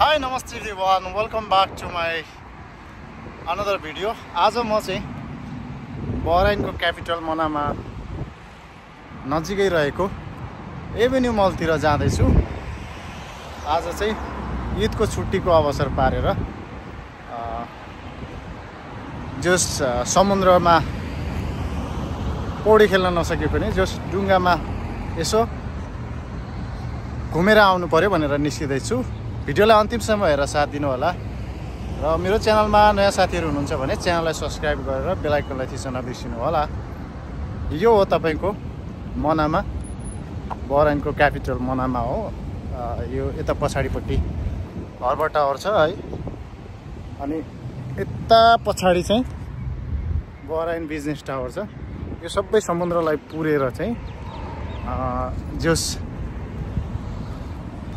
Hi, Namaste everyone. Welcome back to my another video. आज म चाहिँ बहराइनको क्यापिटल मनामा नजिकै रहेको एभेन्यू मलतिर जाँदैछु। आज चाहिँ ईदको छुट्टीको अवसर पारेर जस समुद्रमा पौडी खेल्न नसके पनि जस डुङ्गामा यसो घुमेर आउनु पर्यो भनेर निस्किँदैछु। भिडियोलाई अन्तिमसम्म हेरेर साथ दिनु होला र मेरो च्यानलमा नयाँ साथीहरू हुनुहुन्छ भने च्यानललाई सब्स्क्राइब गरेर बेल आइकनलाई थिच्न नबिर्सिनु होला। यो हो तपाईको मनामा, बहराइनको क्यापिटल मनामा हो। यो यता पछाडिपट्टि हर्बर टावर छ है, अनि यता पछाडि चाहिँ बहराइन बिजनेस टावर छ। यो सबै समुद्रलाई पुरेर चाहिँ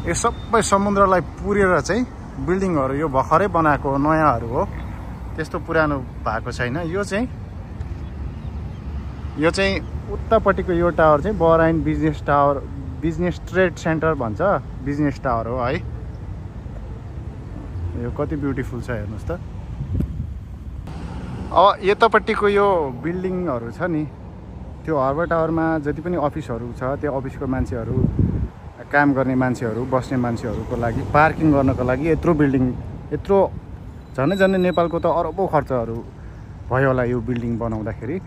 यो सबै समुद्रलाई पुरेर चाहिँ बिल्डिङहरू यो भर्खरै बनाएको नयाँहरू हो, त्यस्तो पुरानो भएको छैन। यो चाहिँ उतापट्टिको यो टावर चाहिँ Bahrain business tower, business trade centre भन्छ, बिजनेस टावर हो है। यो कति ब्युटिफुल छ हेर्नुहोस् त। अब यतापट्टिको यो बिल्डिङहरू छ नि, त्यो हर्बर टावरमा जति पनि अफिसहरू छ, त्यो अफिसको मान्छेहरू, काम गर्ने मान्छेहरू, बस्ने मान्छेहरूको लागि, पार्किङ गर्नको लागि यत्रो बिल्डिङ, यत्रो झन्डै नेपालको त अरबौँ खर्चहरू भयो होला यो बिल्डिङ बनाउँदाखेरि।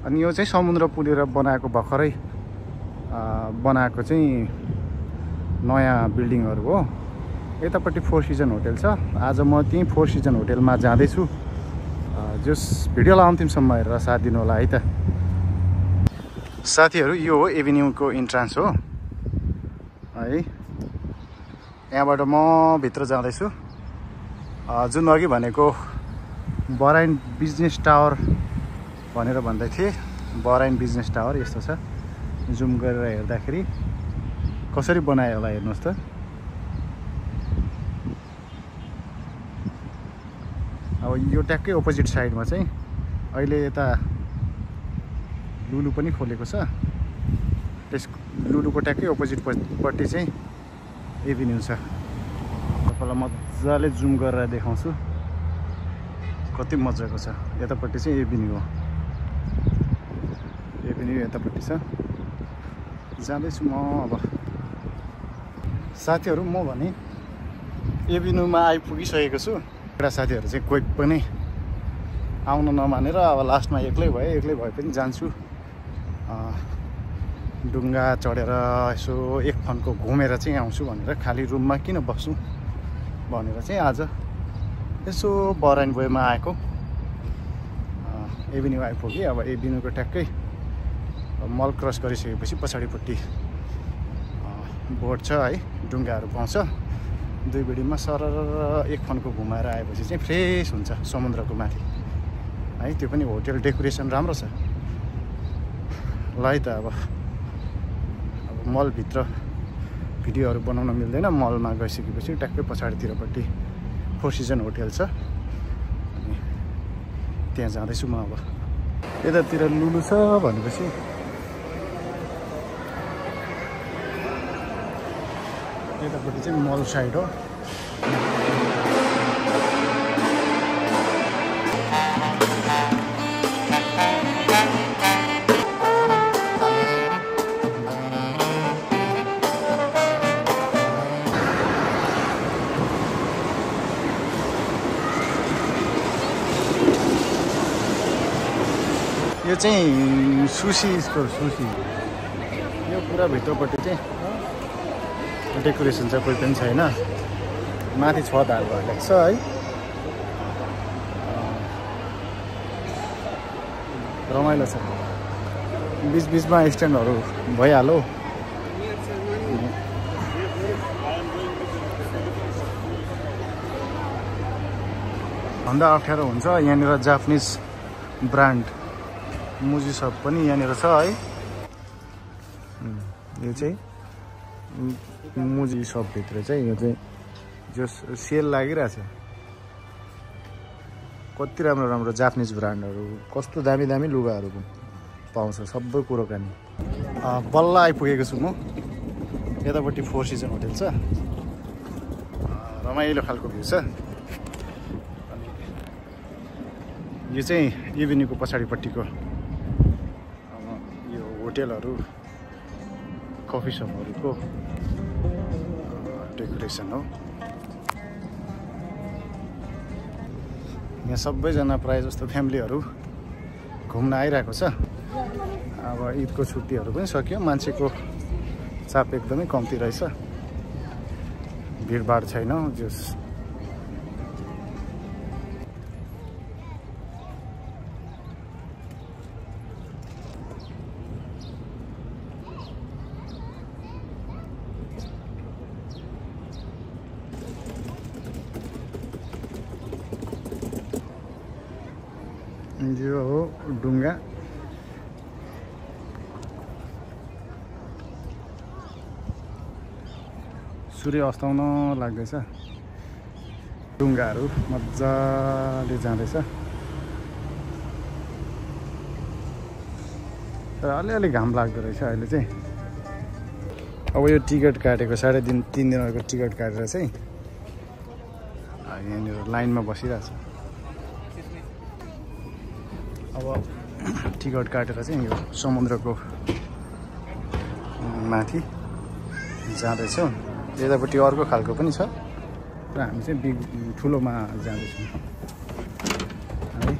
अनि यो चाहिँ समुद्र पुलेर बनाएको, भर्खरै बनाएको चाहिँ नयाँ बिल्डिङहरू हो। यतापट्टि फोर सिजन होटेल छ। आज म त्यहीँ फोर सिजन होटेलमा जाँदैछु। जस भिडियोलाई अन्तिमसम्म हेरेर साथ दिनु होला है त साथीहरू। यो हो एभेन्यूको इन्ट्रान्स हो है। यहाँबाट म भित्र जाँदैछु। जुन अघि भनेको बहराइन बिजनेस टावर भनेर भन्दै थिएँ, बहराइन बिजनेस टावर यस्तो छ। जुम गरेर हेर्दाखेरि कसरी बनायो होला हेर्नुहोस् त। अब यो ट्याक्कै अपोजिट साइडमा चाहिँ अहिले यता लुलु पनि खोलेको छ। त्यस लुलुको ट्याक्कै अपोजिटपट्टि चाहिँ एभेन्यू छ। तपाईँलाई मजाले जुम गरेर देखाउँछु कति मजाको छ। यतापट्टि चाहिँ एभेन्यू हो, एभेन्यू यतापट्टि छ। जाँदैछु म अब साथीहरू। म भने एभेन्यूमा आइपुगिसकेको छु। एउटा साथीहरू चाहिँ कोही पनि आउन नमानेर अब लास्टमा एक्लै भए पनि जान्छु। डुङ्गा चढेर यसो एक फन्को घुमेर चाहिँ आउँछु भनेर, खाली रुममा किन बस्नु भनेर चाहिँ आज यसो बहराइन वेमा आएको। एभेन्यू आइपुगेँ। अब एभेन्यूको ट्याक्कै मल क्रस गरिसकेपछि पछाडिपट्टि बोट छ है, डुङ्गाहरू पाउँछ। दुई बिडीमा सरर एक फन्को घुमाएर आएपछि चाहिँ फ्रेस हुन्छ समुद्रको माथि है। त्यो पनि होटेल डेकोरेसन राम्रो छ ल है त। अब मलभित्र भिडियोहरू बनाउन मिल्दैन। मलमा गइसकेपछि ट्याक्कै पछाडितिरपट्टि फोर सिजन होटेल छ, अनि त्यहाँ जाँदैछु म। अब यतातिर लुलु छ भनेपछि यतापट्टि चाहिँ मल साइड हो। यो चाहिँ सुसी स्टोर, सुसी। यो पुरा भित्रपट्टि चाहिँ डेकोरेसन चाहिँ कोही पनि छैन। माथि छत हाल भएको छ है। रमाइलो छ। बिचबिचमा स्ट्यान्डहरू भइहाल्यो। भन्दा अप्ठ्यारो हुन्छ यहाँनिर जापानिज ब्रान्ड मुजी सप पनि यहाँनिर छ है। यो चाहिँ मुजी सपभित्र चाहिँ यो चाहिँ जो सेल लागिरहेछ। कति राम्रो राम्रो जापानिज ब्रान्डहरू, कस्तो दामी दामी लुगाहरू पाउँछ, सबै कुरोकानी। बल्ल आइपुगेको छु म। यतापट्टि फोर सिजन होटेल छ र रमाइलो खालको भ्यू छ। अनि यो चाहिँ एभिन्यूको पछाडिपट्टिको यो होटेलहरू कफी सपहरूको डेकोरेसन हो। यहाँ सबैजना प्रायः जस्तो फ्यामिलीहरू घुम्न आइरहेको छ। अब ईदको छुट्टीहरू पनि सक्यो, मान्छेको चाप एकदमै कम्ती रहेछ, भिडभाड छैन। जस यो हो डुङ्गा। सूर्य अस्ताउन लाग्दैछ। डुङ्गाहरू मजाले जाँदैछ। तर अलिअलि घाम लाग्दो रहेछ अहिले चाहिँ। अब यो टिकट काटेको 3.5 दिनको टिकट काटेर चाहिँ यहाँनिर लाइनमा बसिरहेको छ। अब टिकट काटेर चाहिँ यो समुद्रको माथि जाँदैछौँ। यतापट्टि अर्को खालको पनि छ र हामी चाहिँ ठुलोमा जाँदैछौँ है।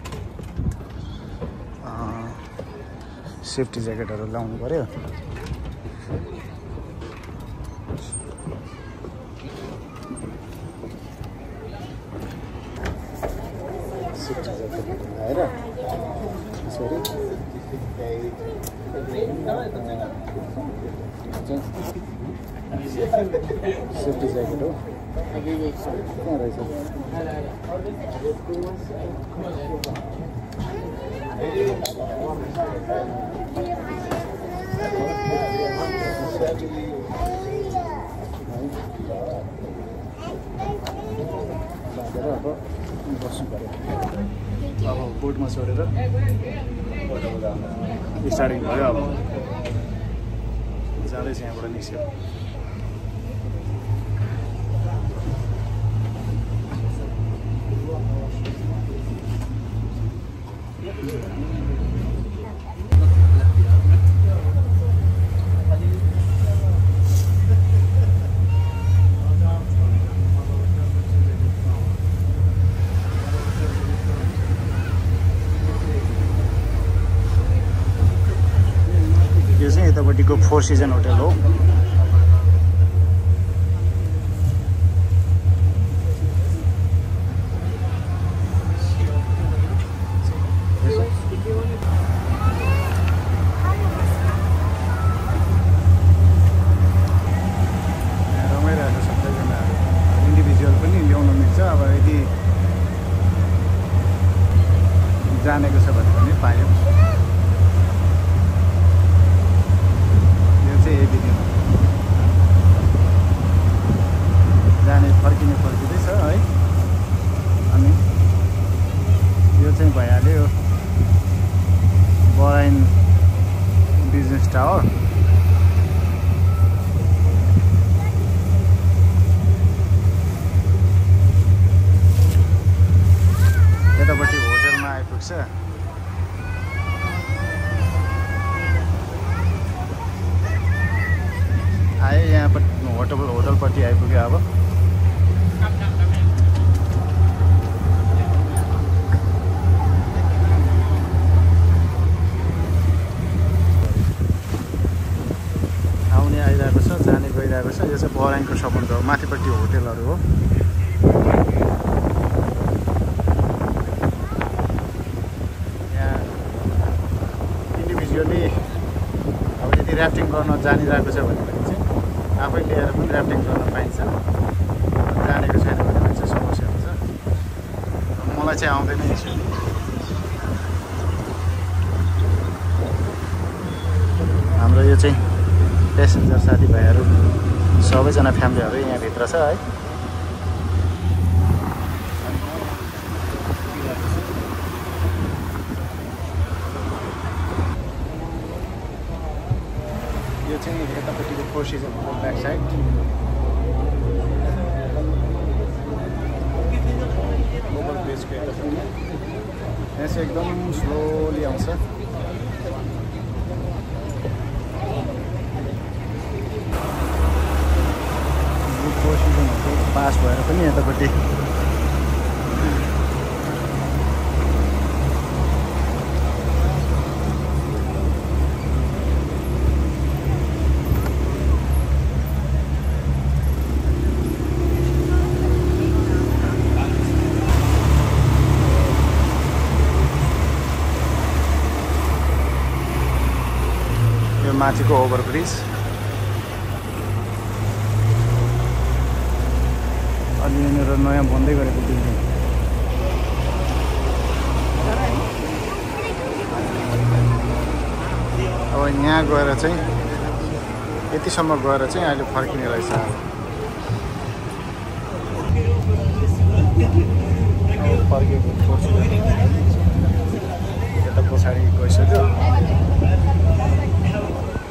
सेफ्टी ज्याकेटहरू लाउनु पर्यो। सेफ्टी ज्याकेटहरू लगाएर सेफ्टी ज्याकेट हो। कहाँ रहेछ? अब बस्नु पर्यो। अब बोटमा चढेर स्टार्टिङ भयो। अब जाँदैछ यहाँबाट निस्क्यो। यो चाहिँ यतापट्टिको 4 सिजन होटल हो। रमाइरहेको सबैजनाहरू। इन्डिभिजुअल पनि ल्याउन मिल्छ। अब यदि जानेको छ भने पनि पायो। जाने फर्किँदैछ है। अनि यो चाहिँ भइहाल्यो बराइन बिजनेस टावर। यतापट्टि होटलमा आइपुग्छ। आयो यहाँपट्टि होटलपट्टि आइपुग्यो। अब आउने आइरहेको छ, जाने गइरहेको छ। यो चाहिँ बराइनको समुद्र हो। माथिपट्टि होटेलहरू हो। यहाँ इन्डिभिजुअली अब यदि ऱ्याफ्टिङ गर्न जानिरहेको छ भने चाहिँ आफै लिएर पनि ऱ्याफ्टिङ गर्न पाइन्छ। जानेको छैन भने चाहिँ समस्या हुन्छ। मलाई चाहिँ आउँदैन यसो। हाम्रो यो चाहिँ प्यासेन्जर साथीभाइहरू सबैजना फ्यामिलीहरू यहाँभित्र छ है। यो चाहिँ यतापट्टिको 4 सिजनको ब्याक साइड। यहाँ चाहिँ एकदम स्लोली आउँछ। पास भएर पनि यतापट्टि यो माथिको ओभरब्रिज अनि यहाँनिर नयाँ बन्दै गरेको बिल्डिङ। अब यहाँ गएर चाहिँ यतिसम्म गएर चाहिँ अहिले फर्किने रहेछ। फर्केको यता पछाडि गइसक्यो।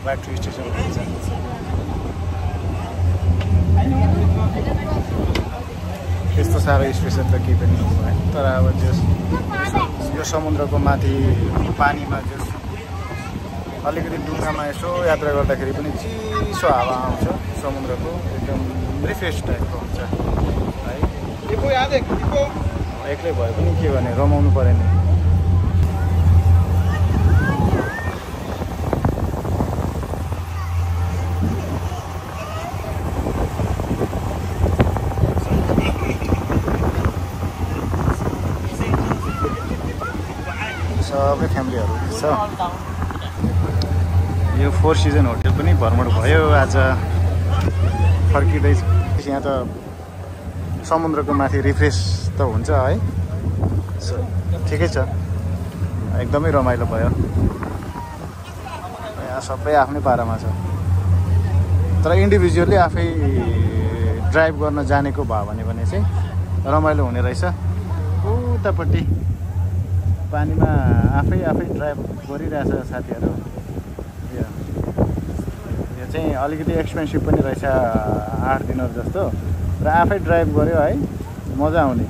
ब्याक टु स्टेसन हुन्छ। त्यस्तो साह्रो स्पेसल त केही पनि होइन, तर अब यो समुद्रको माथि पानीमा अलिकति डुङ्गामा यसो यात्रा गर्दाखेरि पनि चिसो हावा आउँछ समुद्रको, एकदम रिफ्रेस टाइपको हुन्छ है। एक्लै भए पनि के गर्ने, रमाउनु पऱ्यो नि। सबै फ्यामिलीहरू छ। यो फोर सिजन होटल पनि भ्रमण भयो आज। फर्किँदैछ यहाँ त समुद्रको माथि रिफ्रेस त हुन्छ है, ठिकै छ, एकदमै रमाइलो भयो। यहाँ सबै आफ्नै पारामा छ, तर इन्डिभिजुअली आफै ड्राइभ गर्न जानेको भयो भने चाहिँ रमाइलो हुने रहेछ। उतापट्टि पानीमा आफै ड्राइभ गरिरहेछ साथीहरू। यो चाहिँ अलिकति एक्सपेन्सिभ पनि रहेछ, 8 दिनहरू जस्तो, र आफै ड्राइभ गऱ्यो है मजा आउने।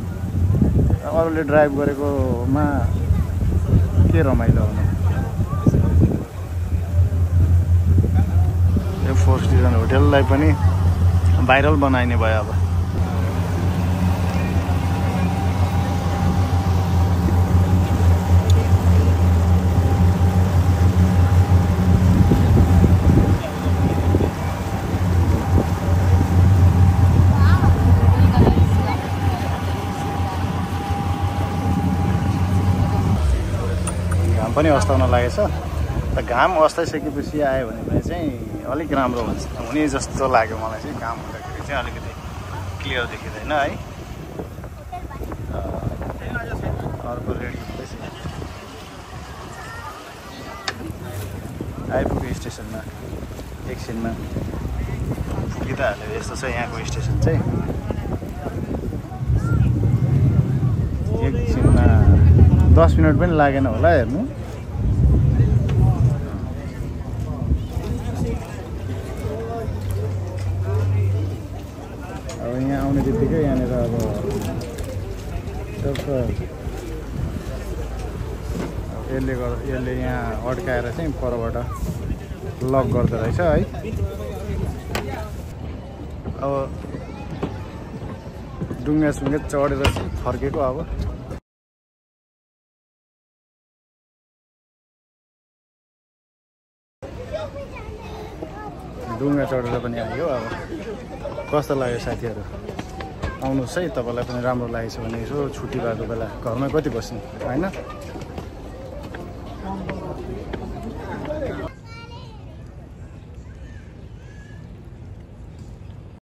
अरूले ड्राइभ गरेकोमा के रमाइलो हुनु। यो फोर सिजन होटललाई पनि भाइरल बनाइने भयो अब। पनि अस्ताउन लागेछ। त घाम अस्ताइसकेपछि आयो भने चाहिँ अलिक राम्रो हुन्छ हुने जस्तो लाग्यो मलाई चाहिँ। घाम हुँदाखेरि चाहिँ अलिकति क्लियर देखिँदैन है। अर्को रेडी हुँदैछ, आइपुग्यो स्टेसनमा एकछिनमा। पुगिहाल्यो, यस्तो छ यहाँको स्टेसन चाहिँ। एकछिनमा 10 मिनट पनि लागेन होला हेर्नु। अब यहाँ आउने बित्तिकै यहाँनिर अब यसले यहाँ अड्काएर चाहिँ परबाट लक गर्दो रहेछ है। अब डुङ्गा चढेर चाहिँ फर्केको। अब डुङ्गा चढेर पनि आयो। अब कस्तो लाग्यो साथीहरू, आउनुहोस् है। तपाईँलाई पनि राम्रो लागेछ भने यसो छुट्टी भएको बेला घरमा कति बस्नु होइन।